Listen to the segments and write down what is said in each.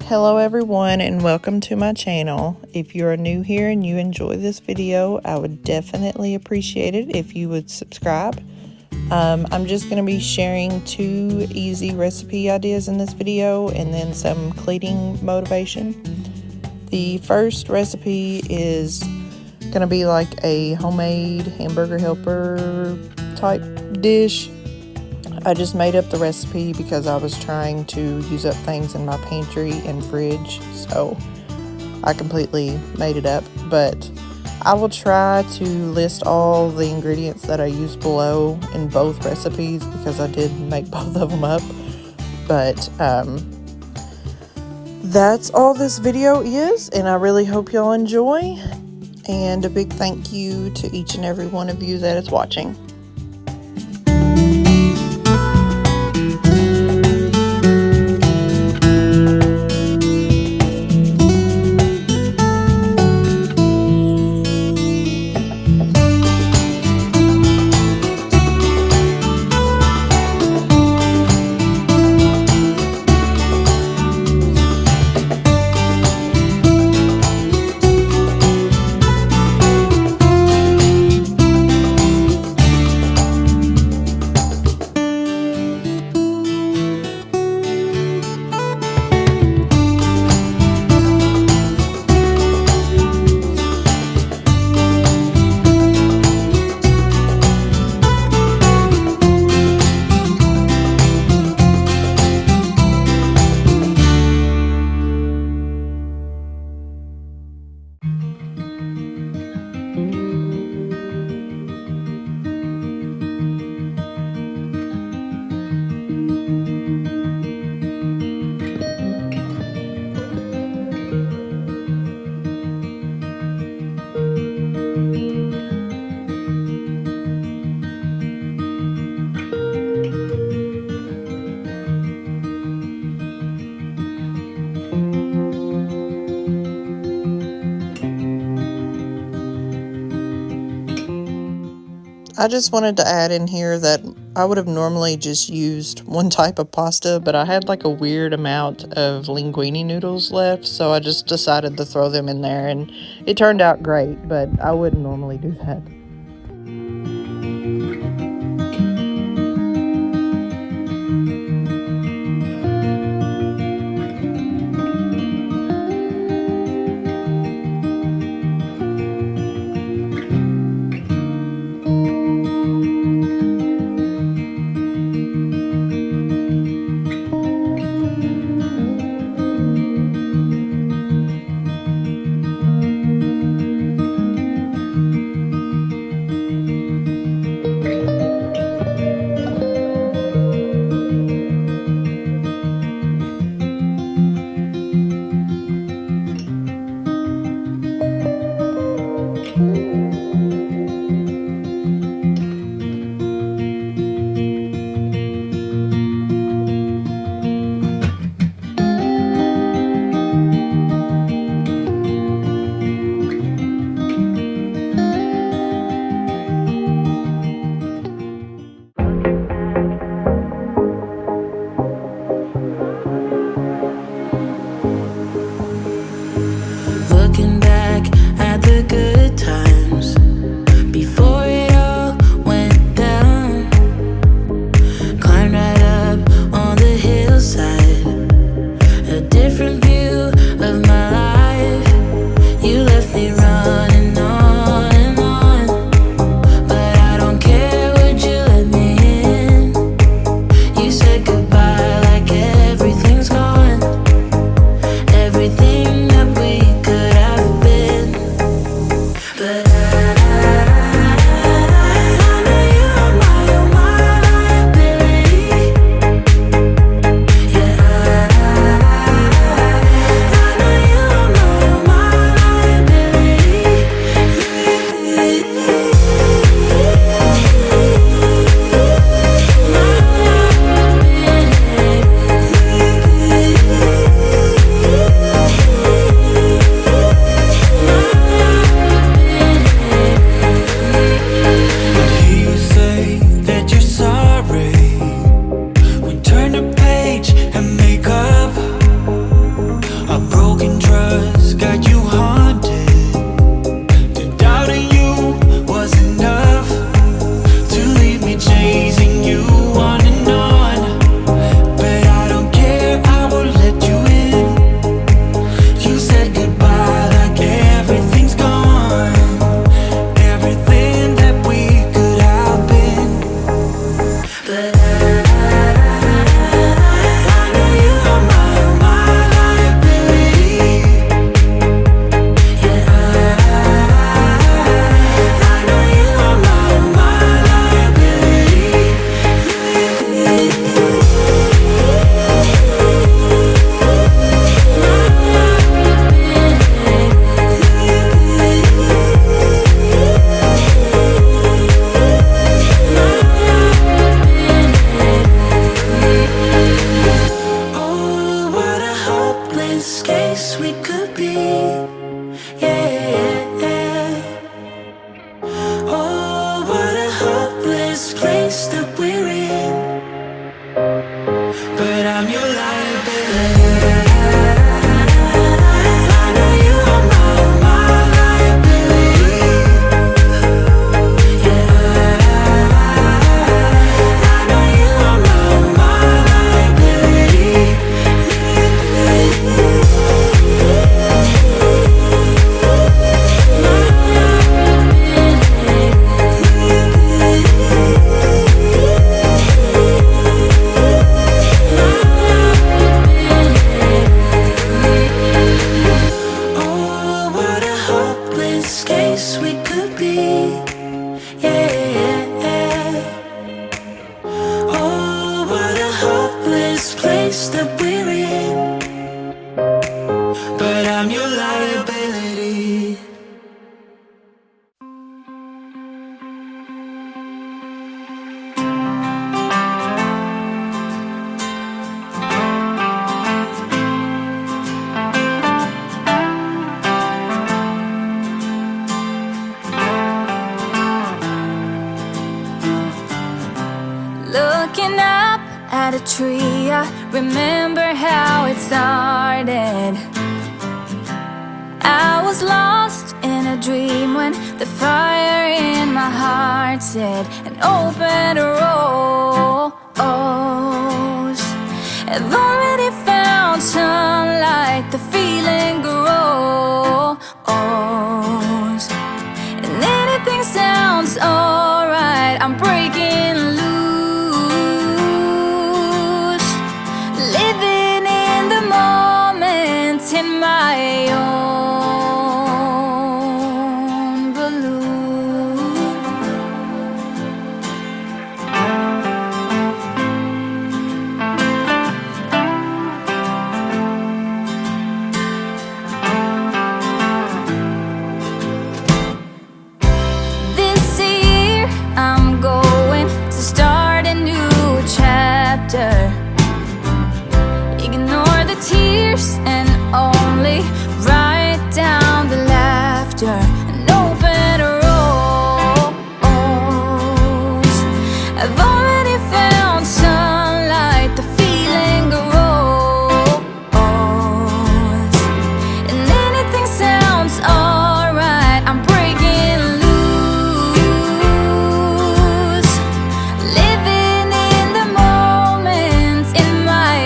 Hello everyone and welcome to my channel. If you're new here and you enjoy this video, I would definitely appreciate it if you would subscribe. I'm just going to be sharing 2 easy recipe ideas in this video and then some cleaning motivation. The first recipe is going to be like a homemade hamburger helper type dish. I just made up the recipe because I was trying to use up things in my pantry and fridge, so I completely made it up. But I will try to list all the ingredients that I use below in both recipes because I did make both of them up. But that's all this video is, and I really hope y'all enjoy. And a big thank you to each and every one of you that is watching. I just wanted to add in here that I would have normally just used one type of pasta, but I had like a weird amount of linguine noodles left, so I just decided to throw them in there, and it turned out great, but I wouldn't normally do that. hopeless case we could be. Yeah. Oh, what a hopeless place that we're in. But I'm your liability. I know you are my liability. Yeah. I know you are my liability. Oh, what a hopeless case we could be. Yeah. Oh, what a hopeless place that we're in. But I'm your liability. Looking up at a tree, I remember how it started. I was lost in a dream when the fire in my heart said an open rose. I've already found sunlight, the feeling grows, and anything sounds alright. I'm breaking loose, living in the moment in my own balloon. This year I'm going to start a new chapter. Ignore the tears and only write down the laughter. An open rose. I've already found sunlight, the feeling grows, and anything sounds alright. I'm breaking loose, living in the moment in my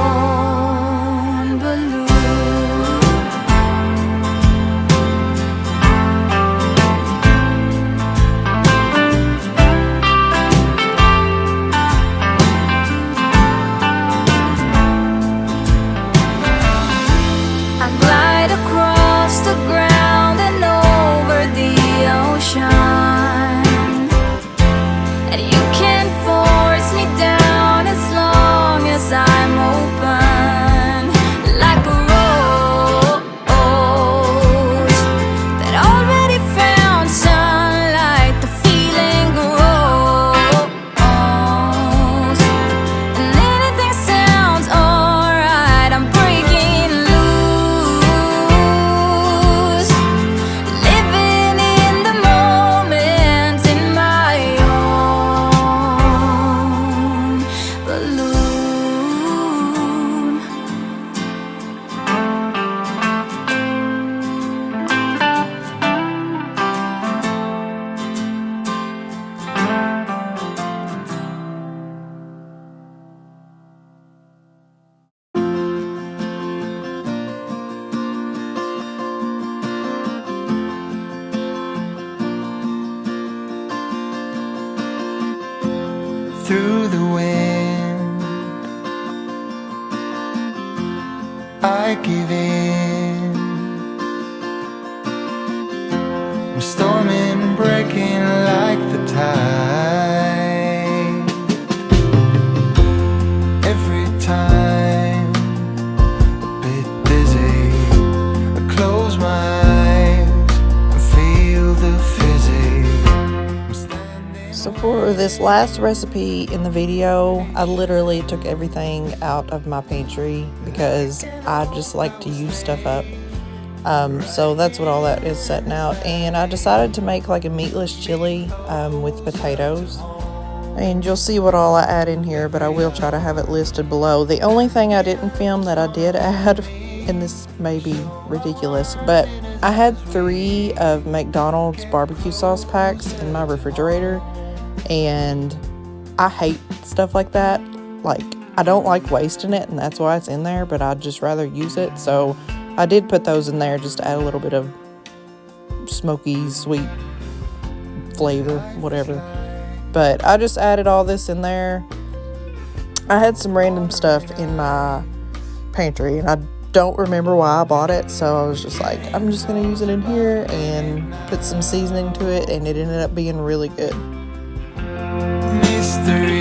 own balloon. I glide across the ground and over the ocean, and you can't force me down as long as I'm open, like a rose that already found sunlight, the feeling grows, and anything sounds alright. I'm breaking loose, living in the moment in my own balloon. Through the wind, I give in. I'm storming, breaking like the tide. Every time a bit dizzy, I close my eyes and feel the fizzy. I'm standing. So For this last recipe in the video, I literally took everything out of my pantry because I just like to use stuff up. So that's what all that is setting out. And I decided to make like a meatless chili with potatoes. And you'll see what all I add in here, but I will try to have it listed below. The only thing I didn't film that I did add, and this may be ridiculous, but I had 3 of McDonald's barbecue sauce packs in my refrigerator. And I hate stuff like that. Like, I don't like wasting it, and that's why it's in there, but I'd just rather use it. So I did put those in there just to add a little bit of smoky, sweet flavor, whatever. But I just added all this in there. I had some random stuff in my pantry, and I don't remember why I bought it, so I was just like, I'm just going to use it in here and put some seasoning to it, and it ended up being really good. Mystery